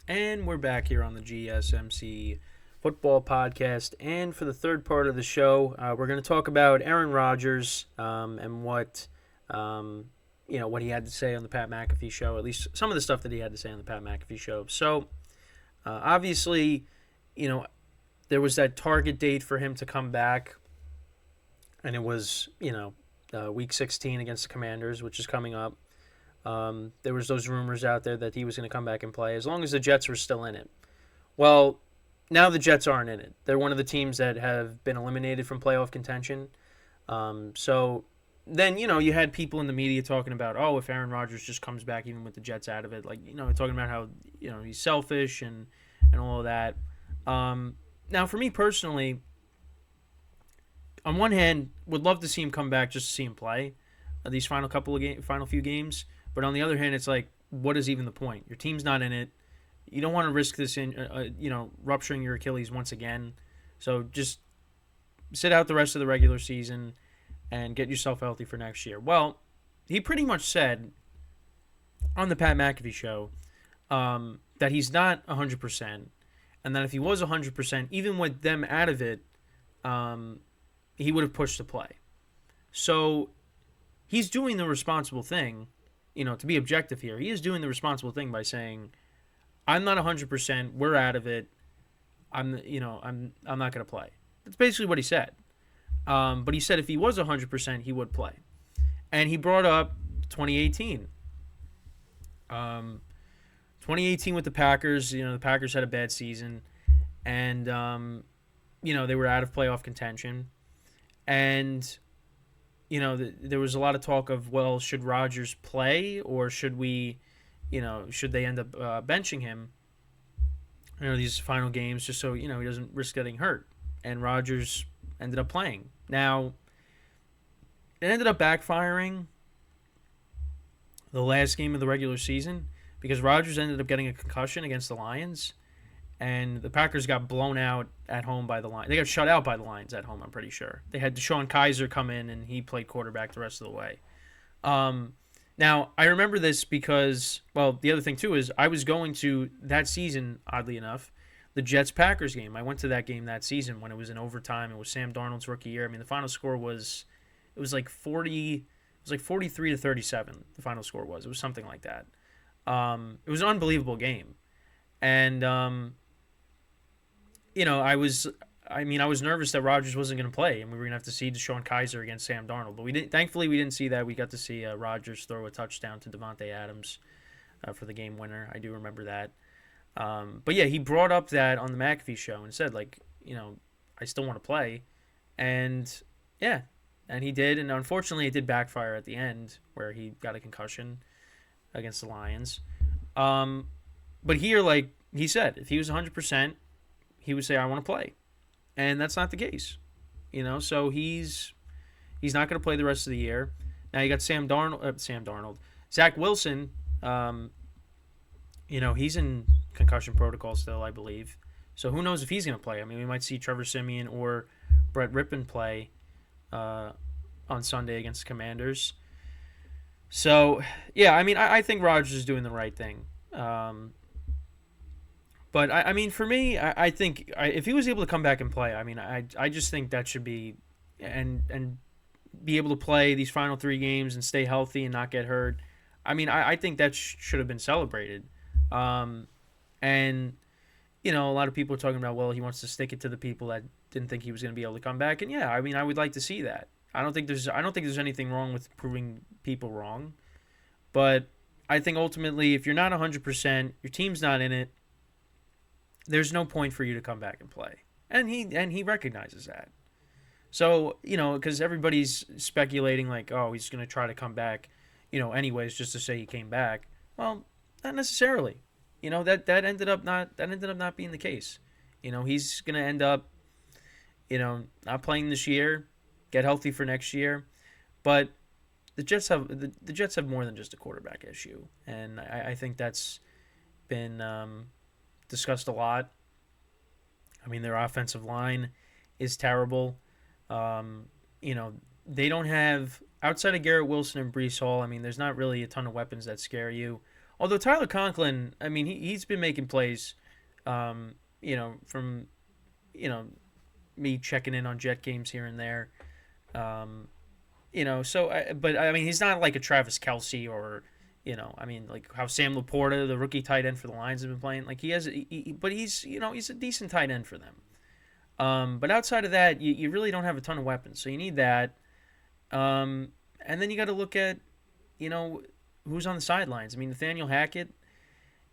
And we're back here on the GSMC football podcast. And for the third part of the show, we're going to talk about Aaron Rodgers and what he had to say on the Pat McAfee show. At least some of the stuff that he had to say on the Pat McAfee show. So obviously, there was that target date for him to come back, and it was week 16 against the Commanders, which is coming up. There was those rumors out there that he was going to come back and play as long as the Jets were still in it. Well, now the Jets aren't in it. They're one of the teams that have been eliminated from playoff contention. So then, you had people in the media talking about, oh, if Aaron Rodgers just comes back even with the Jets out of it, talking about how, he's selfish and all of that. Now, for me personally, on one hand, would love to see him come back just to see him play these final few games. But on the other hand, it's like, what is even the point? Your team's not in it. You don't want to risk this rupturing your Achilles once again. So just sit out the rest of the regular season and get yourself healthy for next year. Well, he pretty much said on the Pat McAfee show that he's not 100%, and that if he was 100%, even with them out of it, he would have pushed to play. So he's doing the responsible thing. To be objective here, he is doing the responsible thing by saying, I'm not 100%, we're out of it, I'm not going to play. That's basically what he said. But he said if he was 100%, he would play. And he brought up 2018. 2018 with the Packers, the Packers had a bad season, and they were out of playoff contention. And there was a lot of talk of, well, should Rodgers play, or should they end up benching him, these final games, just so, he doesn't risk getting hurt. And Rodgers ended up playing. Now, it ended up backfiring the last game of the regular season because Rodgers ended up getting a concussion against the Lions, and the Packers got blown out at home by the Lions. They got shut out by the Lions at home, I'm pretty sure. They had Deshaun Kaiser come in, and he played quarterback the rest of the way. Now, I remember this because, well, the other thing, too, is I was going to, that season, oddly enough, the Jets-Packers game. I went to that game that season when it was in overtime. It was Sam Darnold's rookie year. I mean, the final score was, it was like 43 to 37, the final score was. It was something like that. It was an unbelievable game. And, I was nervous that Rodgers wasn't going to play, and we were going to have to see Deshaun Kaiser against Sam Darnold. But thankfully, we didn't see that. We got to see Rodgers throw a touchdown to Devontae Adams for the game winner. I do remember that. But yeah, he brought up that on the McAfee show and said, I still want to play. And yeah, and he did. And unfortunately, it did backfire at the end where he got a concussion against the Lions. But here, like he said, if he was 100%, he would say, I want to play. And that's not the case. So he's not going to play the rest of the year. Now you got Sam Darnold. Zach Wilson, he's in concussion protocol still, I believe. So who knows if he's going to play. I mean, we might see Trevor Siemian or Brett Rippon play on Sunday against the Commanders. So, yeah, I mean, I think Rodgers is doing the right thing. But, I mean, for me, I think if he was able to come back and play, I mean, I just think that should be and be able to play these final 3 games and stay healthy and not get hurt. I mean, I think that should have been celebrated. And, a lot of people are talking about, well, he wants to stick it to the people that didn't think he was going to be able to come back. And, yeah, I mean, I would like to see that. I don't think there's anything wrong with proving people wrong. But I think ultimately, if you're not 100%, your team's not in it, there's no point for you to come back and play. And he recognizes that. So, because everybody's speculating like, oh, he's going to try to come back, anyways, just to say he came back. Well, not necessarily. That ended up not being the case. He's going to end up, not playing this year, get healthy for next year. But the Jets have more than just a quarterback issue. And I think that's been discussed a lot. I mean, their offensive line is terrible. They don't have, outside of Garrett Wilson and Breece Hall, I mean, there's not really a ton of weapons that scare you. Although Tyler Conklin, I mean, he's been making plays, from, you know, me checking in on Jet games here and there. Um, but I mean, he's not like a Travis Kelce or, I mean, like how Sam Laporta, the rookie tight end for the Lions, have been playing. Like but he's a decent tight end for them. But outside of that, you really don't have a ton of weapons, so you need that. And then you got to look at, who's on the sidelines. I mean, Nathaniel Hackett,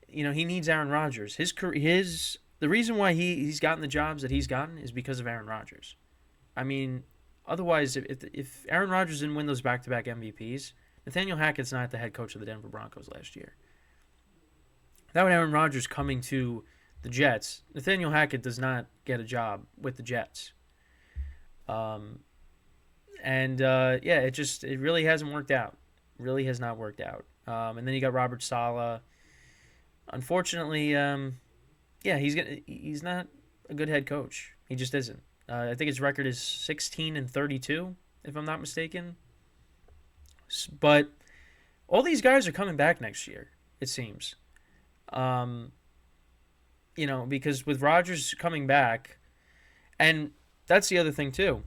he needs Aaron Rodgers. The reason why he's gotten the jobs that he's gotten is because of Aaron Rodgers. I mean, otherwise, if Aaron Rodgers didn't win those back-to-back MVPs, Nathaniel Hackett's not the head coach of the Denver Broncos last year. Without Aaron Rodgers coming to the Jets, Nathaniel Hackett does not get a job with the Jets. It really hasn't worked out. Really has not worked out. And then you got Robert Saleh. Unfortunately, he's not a good head coach. He just isn't. I think his record is 16-32, if I'm not mistaken. But all these guys are coming back next year, it seems. Because with Rodgers coming back, and that's the other thing too.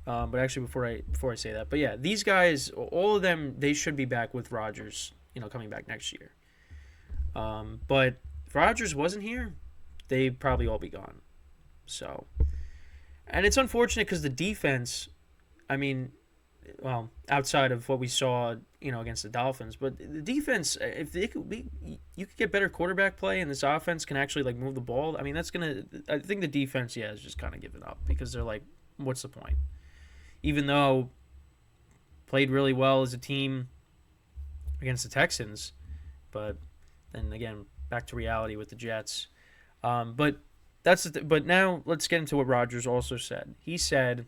But actually, before I say that, but yeah, these guys, all of them, they should be back with Rodgers, coming back next year. But if Rodgers wasn't here, they'd probably all be gone. So, and it's unfortunate because the defense, I mean, well, outside of what we saw, against the Dolphins, but the defense, if they you could get better quarterback play, and this offense can actually like move the ball. I mean, I think the defense, is just kind of giving up because they're like, what's the point? Even though played really well as a team against the Texans, but then again, back to reality with the Jets. But now let's get into what Rodgers also said. He said,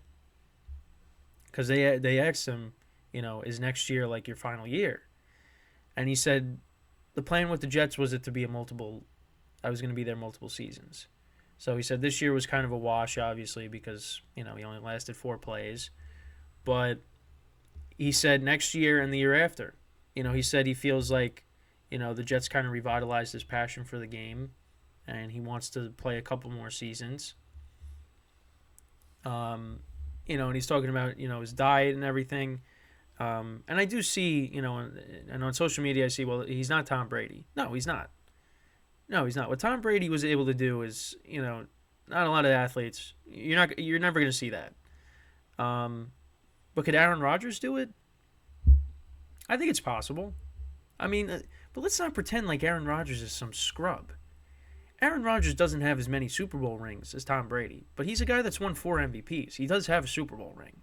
because they asked him, is next year like your final year? And he said the plan with the Jets was I was going to be there multiple seasons. So he said this year was kind of a wash, obviously, because, he only lasted 4 plays. But he said next year and the year after. He said he feels like, the Jets kind of revitalized his passion for the game, and he wants to play a couple more seasons. And he's talking about, his diet and everything. And I do see, and on social media I see, well, he's not Tom Brady. No, he's not. What Tom Brady was able to do is, not a lot of athletes. You're never going to see that. But could Aaron Rodgers do it? I think it's possible. I mean, but let's not pretend like Aaron Rodgers is some scrub. Aaron Rodgers doesn't have as many Super Bowl rings as Tom Brady, but he's a guy that's won 4 MVPs. He does have a Super Bowl ring.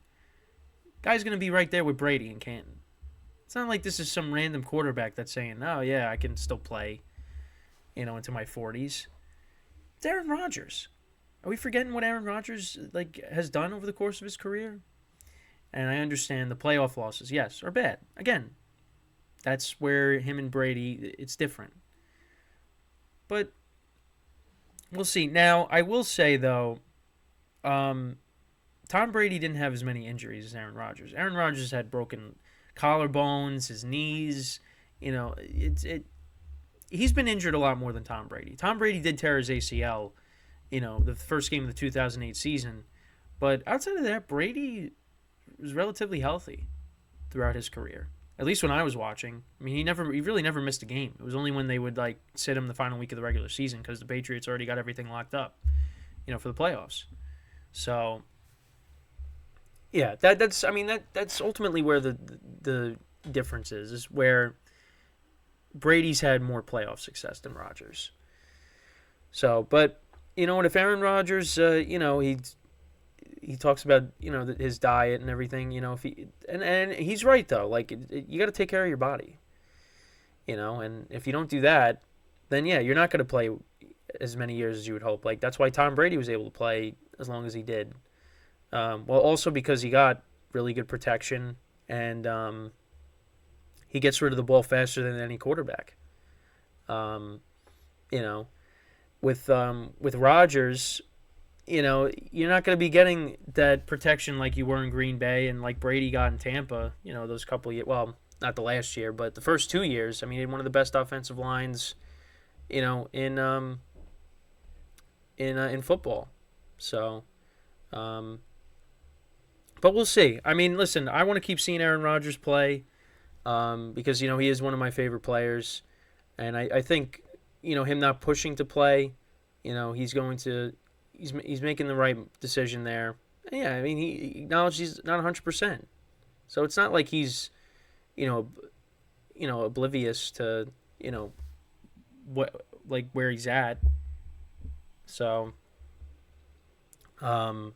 Guy's going to be right there with Brady and Canton. It's not like this is some random quarterback that's saying, oh, yeah, I can still play, into my 40s. It's Aaron Rodgers. Are we forgetting what Aaron Rodgers has done over the course of his career? And I understand the playoff losses, yes, are bad. Again, that's where him and Brady, it's different. But we'll see. Now, I will say, though, Tom Brady didn't have as many injuries as Aaron Rodgers. Aaron Rodgers had broken collarbones, his knees. He's been injured a lot more than Tom Brady. Tom Brady did tear his ACL, the first game of the 2008 season. But outside of that, Brady was relatively healthy throughout his career. At least when I was watching. I mean, he really never missed a game. It was only when they would sit him the final week of the regular season because the Patriots already got everything locked up, for the playoffs. So, yeah, that's ultimately where the difference is where Brady's had more playoff success than Rodgers. So, but if Aaron Rodgers, he talks about his diet and everything. If he and he's right though. You got to take care of your body. And if you don't do that, then yeah, you're not going to play as many years as you would hope. That's why Tom Brady was able to play as long as he did. Well, also because he got really good protection and he gets rid of the ball faster than any quarterback. With Rodgers, you're not going to be getting that protection like you were in Green Bay and like Brady got in Tampa, those couple of years. Well, not the last year, but the first 2 years. I mean, he had one of the best offensive lines, in football. So, but we'll see. I mean, listen, I want to keep seeing Aaron Rodgers play, because he is one of my favorite players, and I think him not pushing to play, he's making the right decision there. Yeah, I mean, he acknowledged he's not 100%, so it's not like he's oblivious to where he's at. So, I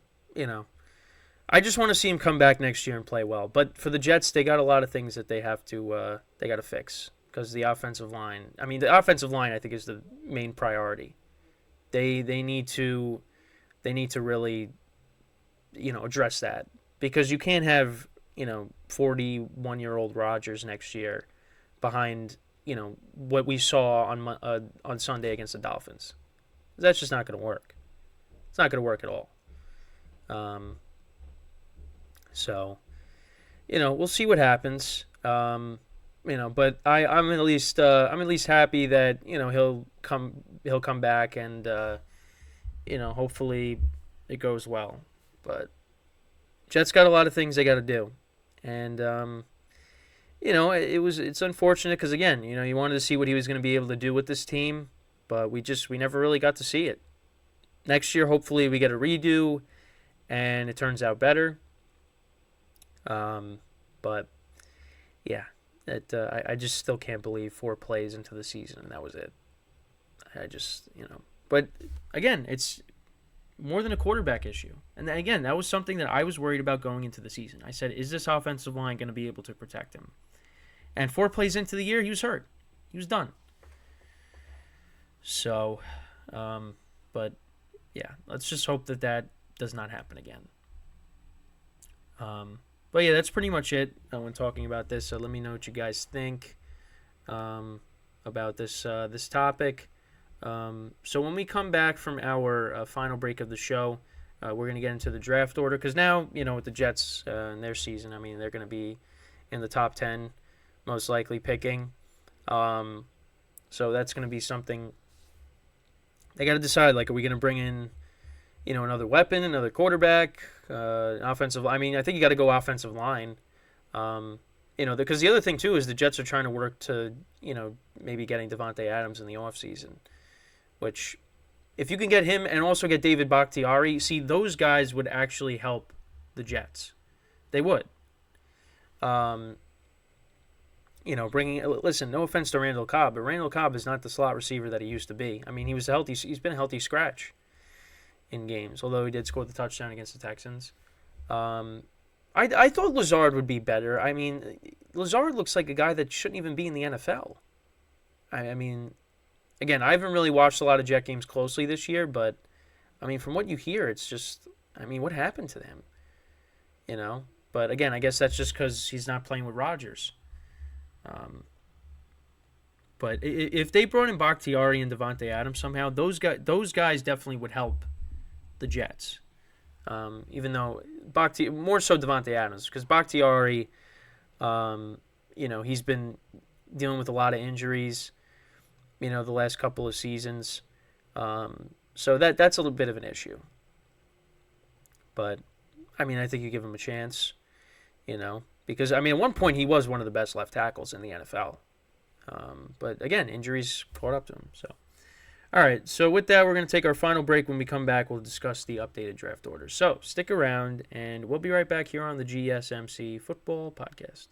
just want to see him come back next year and play well. But for the Jets, they got a lot of things that they got to fix, because the offensive line. I mean, the offensive line, I think, is the main priority. They need to really address that, because you can't have 41-year-old Rodgers next year behind what we saw on Sunday against the Dolphins. That's just not going to work. It's not going to work at all. So, we'll see what happens. But I'm at least happy that he'll come back, and hopefully it goes well. But Jets got a lot of things they got to do, and it's unfortunate, because again, you wanted to see what he was going to be able to do with this team, but we never really got to see it. Next year, hopefully, we get a redo, and it turns out better. But yeah, I just still can't believe 4 plays into the season and that was it. I just but again, it's more than a quarterback issue. And then, again, that was something that I was worried about going into the season. I said, is this offensive line going to be able to protect him? And 4 plays into the year, he was hurt. He was done. So, but yeah, let's just hope that does not happen again. But yeah, that's pretty much it when talking about this. So let me know what you guys think about this topic. So when we come back from our final break of the show, we're going to get into the draft order, because now, with the Jets in their season, I mean, they're going to be in the top 10, most likely picking. So that's going to be something they got to decide. Like, are we going to bring in, another weapon, another quarterback, offensive? I mean, I think you got to go offensive line. Because the other thing too is the Jets are trying to work to, maybe getting Devontae Adams in the offseason, which, if you can get him and also get David Bakhtiari, see, those guys would actually help the Jets. They would. Listen, no offense to Randall Cobb, but Randall Cobb is not the slot receiver that he used to be. I mean, he's been a healthy scratch in games, although he did score the touchdown against the Texans. I thought Lazard would be better. I mean, Lazard looks like a guy that shouldn't even be in the NFL. I mean, again, I haven't really watched a lot of Jet games closely this year, but, I mean, from what you hear, it's just, I mean, what happened to him? But, again, I guess that's just because he's not playing with Rodgers. But if they brought in Bakhtiari and Devontae Adams somehow, those guys definitely would help the Jets. Even though more so Devontae Adams, because Bakhtiari, he's been dealing with a lot of injuries, the last couple of seasons. So that's a little bit of an issue. But, I mean, I think you give him a chance, because, I mean, at one point he was one of the best left tackles in the NFL. But, again, injuries caught up to him. So, all right, so with that, we're going to take our final break. When we come back, we'll discuss the updated draft order. So stick around, and we'll be right back here on the GSMC Football Podcast.